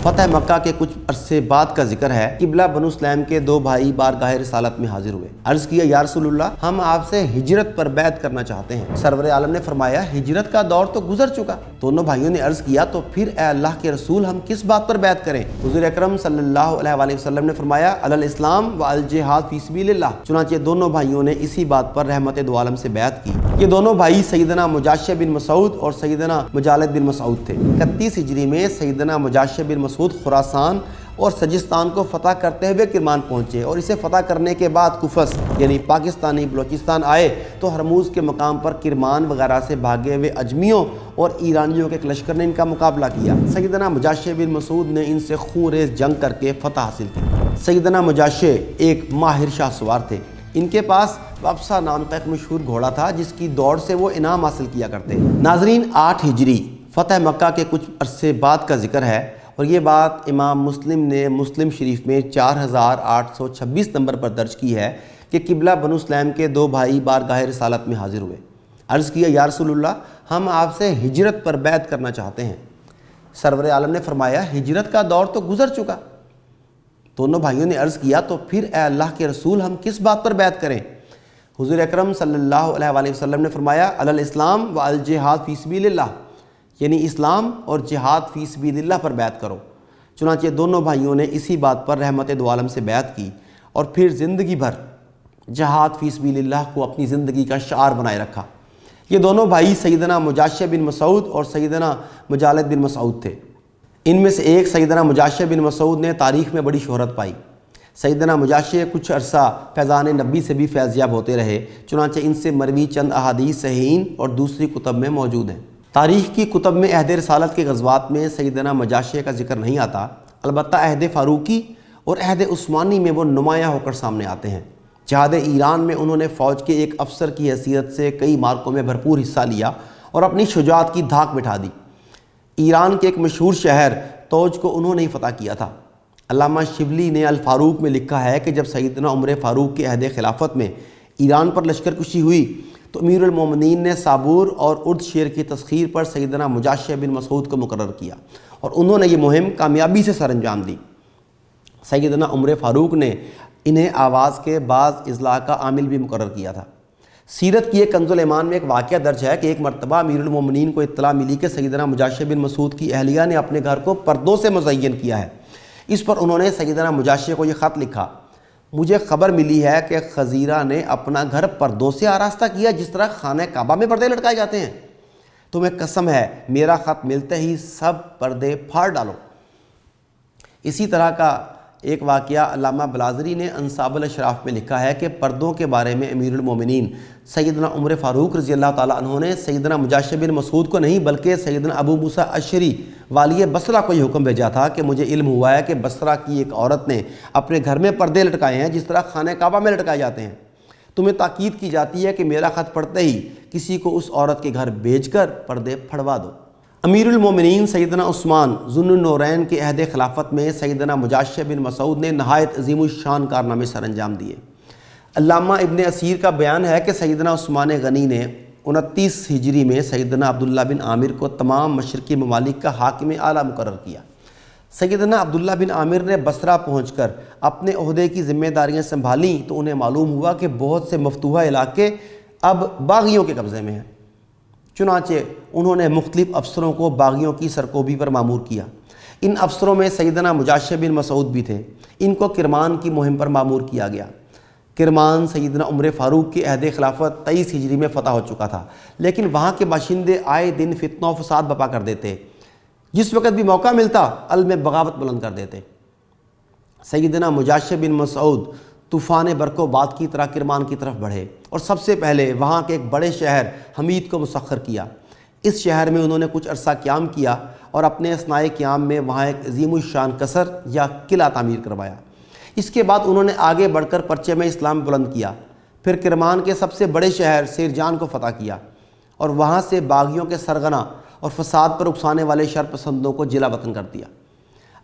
فتح مکہ کے کچھ عرصے بعد کا ذکر ہے۔ قبلہ بنو سلیم کے دو بھائی بارگاہ رسالت میں حاضر ہوئے۔ عرض کیا یا رسول اللہ، ہم آپ سے ہجرت پر بیعت کرنا چاہتے ہیں۔ سرور عالم نے فرمایا ہجرت کا دور تو گزر چکا۔ دونوں بھائیوں نے عرض کیا تو پھر اے اللہ کے رسول ہم کس بات پر بیعت کریں؟ حضور اکرم صلی اللہ علیہ وآلہ وسلم نے فرمایا علی الاسلام و الجہاد فی سبیل اللہ۔ چنانچہ دونوں بھائیوں نے اسی بات پر رحمت دو عالم سے بیعت کی۔ یہ دونوں بھائی سیدنا مجاشع بن مسعود اور سیدنا مجالد بن مسعود تھے۔ 31 ہجری میں سیدنا مجاشع بن مسعود خراسان اور سجستان کو فتح کرتے ہوئے کرمان پہنچے اور اسے فتح کرنے کے بعد کفس یعنی پاکستانی بلوچستان آئے تو ہرموز کے مقام پر کرمان وغیرہ سے بھاگے ہوئے اجمیوں اور ایرانیوں کے ایک لشکر نے ان کا مقابلہ کیا۔ سیدنا مجاشع بن مسعود نے ان سے خون ریز جنگ کر کے فتح حاصل کی۔ سیدنا مجاشع ایک ماہر شاہ سوار تھے۔ ان کے پاس وابسہ نام کا ایک مشہور گھوڑا تھا جس کی دوڑ سے وہ انعام حاصل کیا کرتے۔ ناظرین، 8 ہجری فتح مکہ کے کچھ عرصے بعد کا ذکر ہے اور یہ بات امام مسلم نے مسلم شریف میں 4826 نمبر پر درج کی ہے کہ قبلہ بنو سلیم کے دو بھائی بارگاہ رسالت میں حاضر ہوئے۔ عرض کیا یا رسول اللہ، ہم آپ سے ہجرت پر بیعت کرنا چاہتے ہیں۔ سرور عالم نے فرمایا ہجرت کا دور تو گزر چکا۔ دونوں بھائیوں نے عرض کیا تو پھر اے اللہ کے رسول ہم کس بات پر بیعت کریں؟ حضور اکرم صلی اللہ علیہ وآلہ وسلم نے فرمایا علی الاسلام و الجہاد فی سبیل اللہ، یعنی اسلام اور جہاد فی سبیل اللہ پر بیعت کرو۔ چنانچہ دونوں بھائیوں نے اسی بات پر رحمت دو عالم سے بیعت کی اور پھر زندگی بھر جہاد فی سبیل اللہ کو اپنی زندگی کا شعار بنائے رکھا۔ یہ دونوں بھائی سیدنا مجاشع بن مسعود اور سیدنا مجالد بن مسعود تھے۔ ان میں سے ایک سیدنا مجاشع بن مسعود نے تاریخ میں بڑی شہرت پائی۔ سیدنا مجاشع کچھ عرصہ فیضان نبی سے بھی فیض یاب ہوتے رہے، چنانچہ ان سے مروی چند احادیث صحیحین اور دوسری کتب میں موجود ہیں۔ تاریخ کی کتب میں عہد رسالت کے غزوات میں سیدنا مجاشع کا ذکر نہیں آتا، البتہ عہد فاروقی اور عہد عثمانی میں وہ نمایاں ہو کر سامنے آتے ہیں۔ جہاد ایران میں انہوں نے فوج کے ایک افسر کی حیثیت سے کئی مارکوں میں بھرپور حصہ لیا اور اپنی شجاعت کی دھاک بٹھا دی۔ ایران کے ایک مشہور شہر توج کو انہوں نے ہی فتح کیا تھا۔ علامہ شبلی نے الفاروق میں لکھا ہے کہ جب سیدنا عمر فاروق کے عہد خلافت میں ایران پر لشکر کشی ہوئی تو امیر المومنین نے صابور اور ارد شیر کی تسخیر پر سیدنا مجاشع بن مسعود کو مقرر کیا اور انہوں نے یہ مہم کامیابی سے سر انجام دی۔ سیدنا عمر فاروق نے انہیں آواز کے بعض اضلاع کا عامل بھی مقرر کیا تھا۔ سیرت کی ایک کنز الایمان میں ایک واقعہ درج ہے کہ ایک مرتبہ امیر المومنین کو اطلاع ملی کہ سیدنا مجاشع بن مسعود کی اہلیہ نے اپنے گھر کو پردوں سے مزین کیا ہے۔ اس پر انہوں نے سیدنا مجاشع کو یہ خط لکھا، مجھے خبر ملی ہے کہ خزیرہ نے اپنا گھر پردوں سے آراستہ کیا جس طرح خانہ کعبہ میں پردے لٹکائے جاتے ہیں۔ تمہیں قسم ہے میرا خط ملتے ہی سب پردے پھاڑ ڈالو۔ اسی طرح کا ایک واقعہ علامہ بلازری نے انصاب الاشراف میں لکھا ہے کہ پردوں کے بارے میں امیر المومنین سیدنا عمر فاروق رضی اللہ تعالیٰ عنہ نے سیدنا مجاشع بن مسعود کو نہیں بلکہ سیدنا ابو موسیٰ اشعری والی بصرہ کو یہ حکم بھیجا تھا کہ مجھے علم ہوا ہے کہ بصرہ کی ایک عورت نے اپنے گھر میں پردے لٹکائے ہیں جس طرح خانہ کعبہ میں لٹکائے جاتے ہیں۔ تمہیں تاکید کی جاتی ہے کہ میرا خط پڑھتے ہی کسی کو اس عورت کے گھر بھیج کر پردے پھڑوا دو۔ امیر المومنین سیدنا عثمان ذو النورین کے عہد خلافت میں سیدنا مجاشع بن مسعود نے نہایت عظیم الشان کارنامے سر انجام دیے۔ علامہ ابن اسیر کا بیان ہے کہ سیدنا عثمان غنی نے 29 ہجری میں سیدنا عبداللہ بن عامر کو تمام مشرقی ممالک کا حاکم اعلیٰ مقرر کیا۔ سیدنا عبداللہ بن عامر نے بصرہ پہنچ کر اپنے عہدے کی ذمہ داریاں سنبھالیں تو انہیں معلوم ہوا کہ بہت سے مفتوحہ علاقے اب باغیوں کے قبضے میں ہیں۔ چنانچہ انہوں نے مختلف افسروں کو باغیوں کی سرکوبی پر مامور کیا۔ ان افسروں میں سیدنا مجاشع بن مسعود بھی تھے۔ ان کو کرمان کی مہم پر مامور کیا گیا۔ کرمان سیدنا عمر فاروق کے عہد خلافت 23 ہجری میں فتح ہو چکا تھا، لیکن وہاں کے باشندے آئے دن فتنہ و فساد بپا کر دیتے، جس وقت بھی موقع ملتا علم بغاوت بلند کر دیتے۔ سیدنا مجاشع بن مسعود طوفان برق و باد کی طرح کرمان کی طرف بڑھے اور سب سے پہلے وہاں کے ایک بڑے شہر حمید کو مسخر کیا۔ اس شہر میں انہوں نے کچھ عرصہ قیام کیا اور اپنے اثناء قیام میں وہاں ایک عظیم الشان قصر یا قلعہ تعمیر کروایا۔ اس کے بعد انہوں نے آگے بڑھ کر پرچم اسلام بلند کیا۔ پھر کرمان کے سب سے بڑے شہر سیرجان کو فتح کیا اور وہاں سے باغیوں کے سرغنہ اور فساد پر اکسانے والے شر پسندوں کو جلا وطن کر دیا۔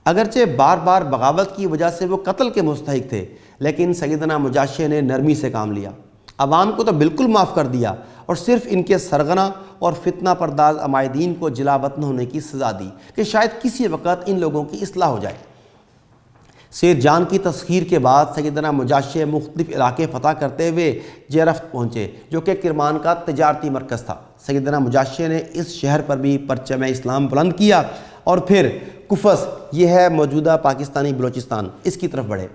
اگرچہ بار بار بغاوت کی وجہ سے وہ قتل کے مستحق تھے، لیکن سیدنا مجاشع نے نرمی سے کام لیا، عوام کو تو بالکل معاف کر دیا اور صرف ان کے سرغنہ اور فتنہ پرداز عمائدین کو جلا وطن ہونے کی سزا دی کہ شاید کسی وقت ان لوگوں کی اصلاح ہو جائے۔ سیر جان کی تسخیر کے بعد سیدنا مجاشع مختلف علاقے فتح کرتے ہوئے جیرفت پہنچے جو کہ کرمان کا تجارتی مرکز تھا۔ سیدنا مجاشع نے اس شہر پر بھی پرچم اسلام بلند کیا اور پھر قفس، یہ ہے موجودہ پاکستانی بلوچستان، اس کی طرف بڑھے۔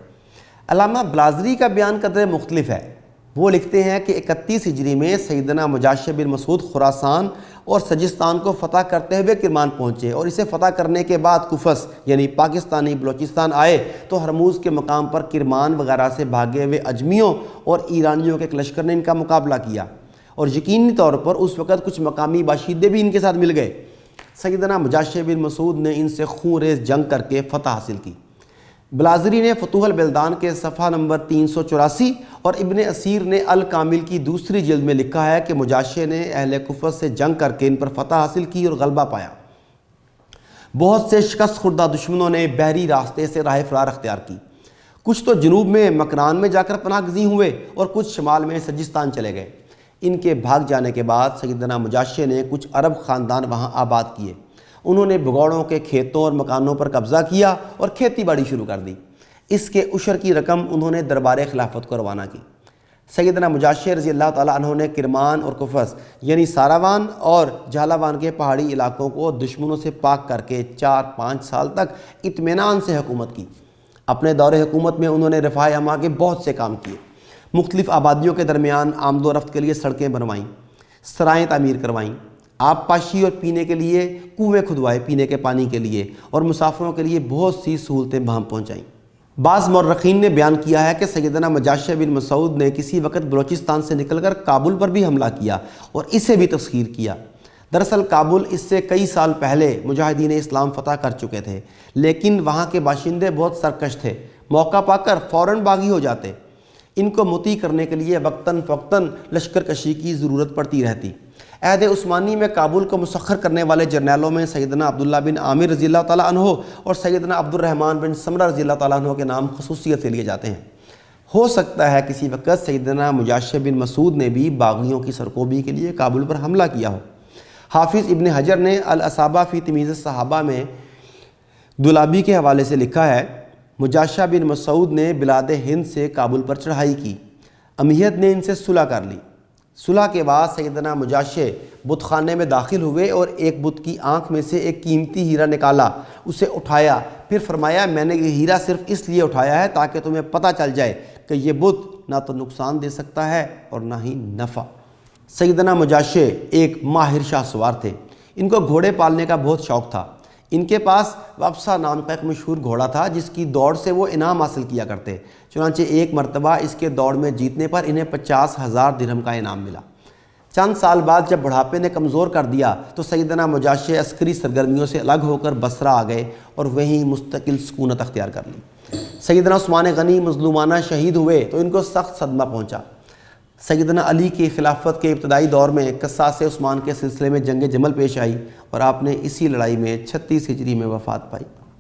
علامہ بلازری کا بیان قدر مختلف ہے۔ وہ لکھتے ہیں کہ 31 ہجری میں سیدنا مجاشع بن مسعود خراسان اور سجستان کو فتح کرتے ہوئے کرمان پہنچے اور اسے فتح کرنے کے بعد قفس یعنی پاکستانی بلوچستان آئے تو ہرموز کے مقام پر کرمان وغیرہ سے بھاگے ہوئے اجمیوں اور ایرانیوں کے ایک لشکر نے ان کا مقابلہ کیا اور یقینی طور پر اس وقت کچھ مقامی باشندے بھی ان کے ساتھ مل گئے۔ سیدنا مجاشع بن مسعود نے ان سے خون ریز جنگ کر کے فتح حاصل کی۔ بلازری نے فتوح البلدان کے صفحہ نمبر 384 اور ابن اسیر نے الکامل کی دوسری جلد میں لکھا ہے کہ مجاشع نے اہل قفس سے جنگ کر کے ان پر فتح حاصل کی اور غلبہ پایا۔ بہت سے شکست خوردہ دشمنوں نے بحری راستے سے راہ فرار اختیار کی۔ کچھ تو جنوب میں مکران میں جا کر پناہ گزین ہوئے اور کچھ شمال میں سجستان چلے گئے۔ ان کے بھاگ جانے کے بعد سیدنا مجاشع نے کچھ عرب خاندان وہاں آباد کیے۔ انہوں نے بگوڑوں کے کھیتوں اور مکانوں پر قبضہ کیا اور کھیتی باڑی شروع کر دی۔ اس کے عشر کی رقم انہوں نے دربار خلافت کو روانہ کی۔ سیدنا مجاشع رضی اللہ تعالیٰ عنہ نے کرمان اور قفس یعنی ساراوان اور جھالاوان کے پہاڑی علاقوں کو دشمنوں سے پاک کر کے 4-5 سال تک اطمینان سے حکومت کی۔ اپنے دور حکومت میں انہوں نے رفاہ عامہ کے بہت سے کام کیے۔ مختلف آبادیوں کے درمیان آمد و رفت کے لیے سڑکیں بنوائیں، سرائیں تعمیر کروائیں، آب پاشی اور پینے کے لیے کنویں کھدوائے پینے کے پانی کے لیے، اور مسافروں کے لیے بہت سی سہولتیں وہاں پہنچائیں۔ بعض مورخین نے بیان کیا ہے کہ سیدنا مجاشع بن مسعود نے کسی وقت بلوچستان سے نکل کر کابل پر بھی حملہ کیا اور اسے بھی تسخیر کیا۔ دراصل کابل اس سے کئی سال پہلے مجاہدین اسلام فتح کر چکے تھے، لیکن وہاں کے باشندے بہت سرکش تھے، موقع پا کر فوراً باغی ہو جاتے۔ ان کو مطیع کرنے کے لیے وقتاً فوقتاً لشکر کشی کی ضرورت پڑتی رہتی۔ عہد عثمانی میں کابل کو مسخر کرنے والے جرنیلوں میں سیدنا عبداللہ بن عامر رضی اللہ تعالیٰ عنہ اور سیدنا عبد الرحمن بن سمرہ رضی اللہ تعالیٰ عنہ کے نام خصوصیت سے لیے جاتے ہیں۔ ہو سکتا ہے کسی وقت سیدنا مجاشع بن مسعود نے بھی باغیوں کی سرکوبی کے لیے کابل پر حملہ کیا ہو۔ حافظ ابن حجر نے الاصابہ فی تمییز الصحابہ میں دولابی کے حوالے سے لکھا ہے، مجاشع بن مسعود نے بلاد ہند سے کابل پر چڑھائی کی۔ امیت نے ان سے صلح کر لی۔ صلح کے بعد سیدنا مجاشع بت خانے میں داخل ہوئے اور ایک بت کی آنکھ میں سے ایک قیمتی ہیرا نکالا، اسے اٹھایا، پھر فرمایا میں نے یہ ہیرا صرف اس لیے اٹھایا ہے تاکہ تمہیں پتہ چل جائے کہ یہ بت نہ تو نقصان دے سکتا ہے اور نہ ہی نفع۔ سیدنا مجاشع ایک ماہر شاہ سوار تھے۔ ان کو گھوڑے پالنے کا بہت شوق تھا۔ ان کے پاس وابسہ نام کا ایک مشہور گھوڑا تھا جس کی دوڑ سے وہ انعام حاصل کیا کرتے۔ چنانچہ ایک مرتبہ اس کے دوڑ میں جیتنے پر انہیں 50,000 درہم کا انعام ملا۔ چند سال بعد جب بڑھاپے نے کمزور کر دیا تو سیدنا مجاشع عسکری سرگرمیوں سے الگ ہو کر بصرہ آ گئے اور وہیں مستقل سکونت اختیار کر لی۔ سیدنا عثمان غنی مظلومانہ شہید ہوئے تو ان کو سخت صدمہ پہنچا۔ سیدنا علی کی خلافت کے ابتدائی دور میں قصاص عثمان کے سلسلے میں جنگ جمل پیش آئی اور آپ نے اسی لڑائی میں 36 ہجری میں وفات پائی۔